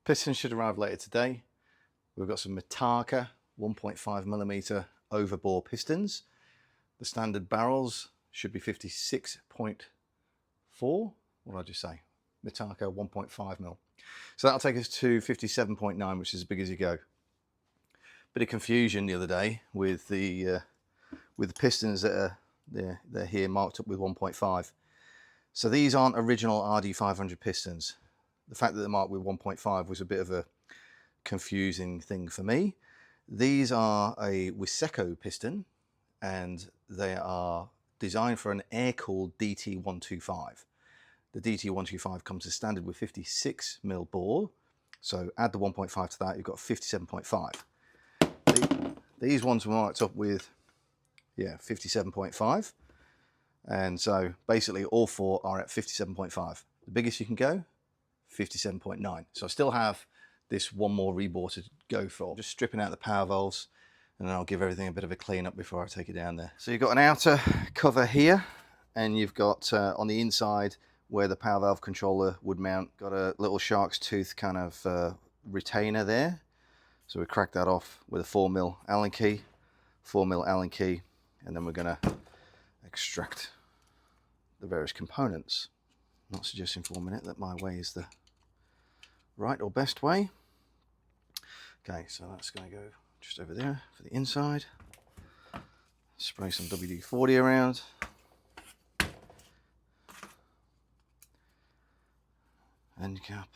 Pistons should arrive later today. We've got some Mitaka 1.5mm overbore pistons. The standard barrels should be 56.4. What did I just say? Mitaka 1.5mm. So that'll take us to 57.9, which is as big as you go. Bit of confusion the other day with the pistons that are they're here marked up with 1.5. So these aren't original RD500 pistons. The fact that they're marked with 1.5 was a bit of a confusing thing for me. These are a Wiseco piston, and they are designed for an air-cooled DT125. The DT125 comes as standard with 56mm bore, so add the 1.5 to that, you've got 57.5. These ones were marked up with 57.5, and so basically all four are at 57.5. The biggest you can go, 57.9. So I still have this one more rebore to go for. Just stripping out the power valves, and then I'll give everything a bit of a clean up before I take it down there. So you've got an outer cover here, and you've got on the inside where the power valve controller would mount, got a little shark's tooth kind of retainer there. So we crack that off with a 4mm Allen key, 4mm Allen key, and then we're going to extract the various components. Not suggesting for a minute that my way is the right or best way. Okay, so that's going to go just over there for the inside. Spray some WD-40 around. End cap.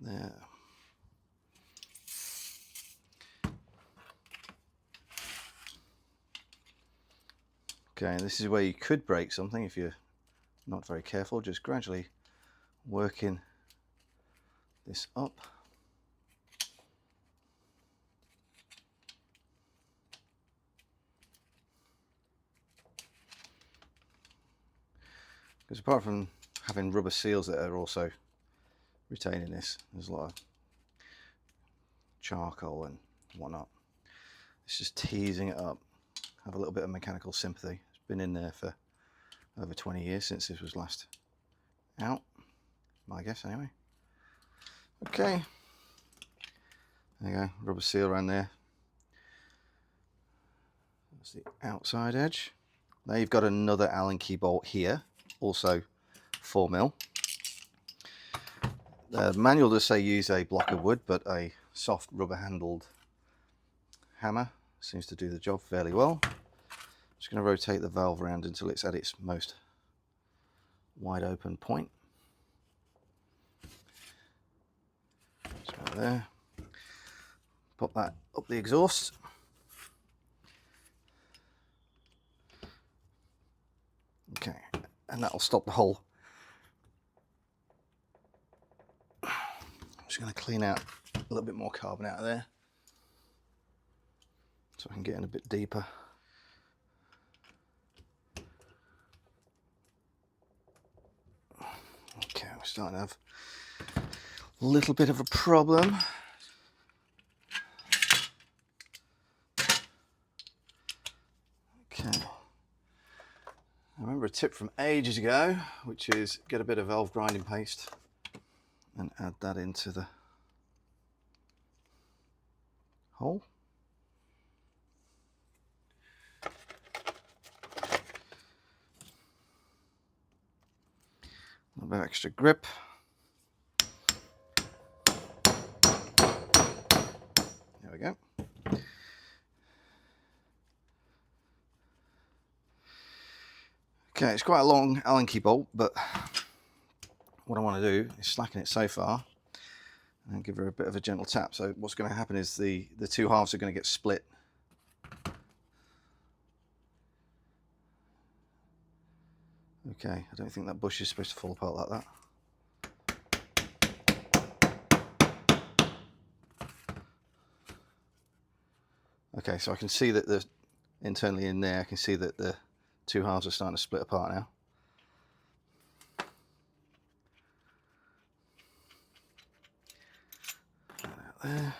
There. Okay, this is where you could break something if you're not very careful. Just gradually working this up. Because apart from having rubber seals that are also retaining this, there's a lot of charcoal and whatnot. It's just teasing it up. Have a little bit of mechanical sympathy. It's been in there for over 20 years since this was last out, my guess anyway. Okay, there you go, rubber seal around there. That's the outside edge. Now you've got another Allen key bolt here, also 4mm. The manual does say use a block of wood, but a soft rubber handled hammer seems to do the job fairly well. Just going to rotate the valve around until it's at its most wide open point. Just about there. Pop that up the exhaust. Okay, and that'll stop the hole. I'm just going to clean out a little bit more carbon out of there so I can get in a bit deeper. Okay, we're starting to have a little bit of a problem. Okay. I remember a tip from ages ago, which is get a bit of valve grinding paste and add that into the hole. A little bit of extra grip. There we go. Okay, it's quite a long Allen key bolt, but what I want to do is slacken it so far and give her a bit of a gentle tap. So what's going to happen is the two halves are going to get split. Okay, I don't think that bush is supposed to fall apart like that. Okay, so I can see that the internally in there, I can see that the two halves are starting to split apart now. Out there.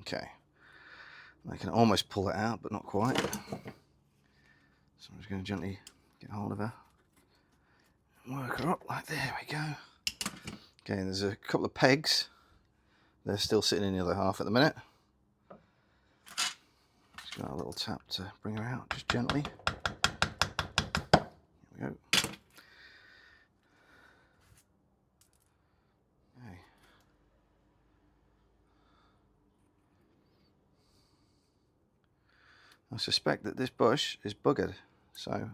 Okay, I can almost pull it out, but not quite. So I'm just going to gently get hold of her. work her up like there we go. Okay, there's a couple of pegs. They're still sitting in the other half at the minute. Just got a little tap to bring her out, just gently. There we go. Okay. I suspect that this bush is buggered, so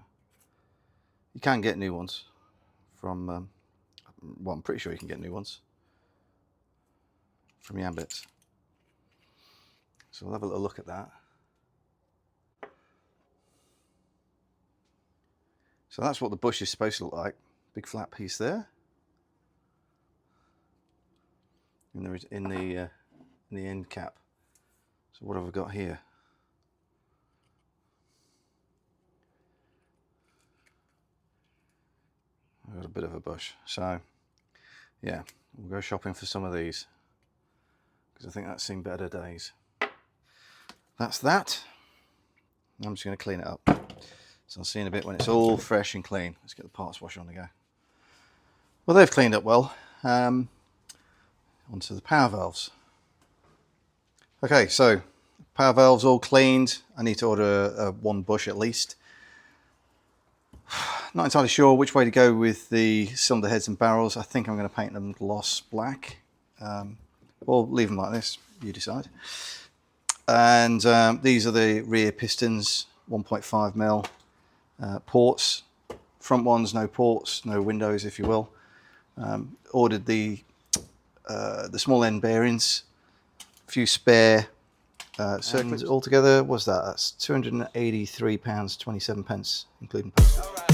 you can get new ones from, well, I'm pretty sure you can get new ones from Yambits. So we'll have a little look at that. So that's what the bush is supposed to look like. Big flat piece there. In the end cap. So what have we got here? I've got a bit of a bush. So yeah, we'll go shopping for some of these, because I think that's seen better days. That's that. I'm just going to clean it up. So I'll see in a bit when it's all fresh and clean. Let's get the parts washer on the go. Well, they've cleaned up well. Onto the power valves. Okay, so power valves all cleaned. I need to order one bush at least. Not entirely sure which way to go with the cylinder heads and barrels. I think I'm going to paint them gloss black, or leave them like this, you decide. And these are the rear pistons, 1.5mm ports. Front ones, no ports, no windows, if you will. Ordered the small end bearings, a few spare circuits altogether. What's that? That's £283.27, including postage.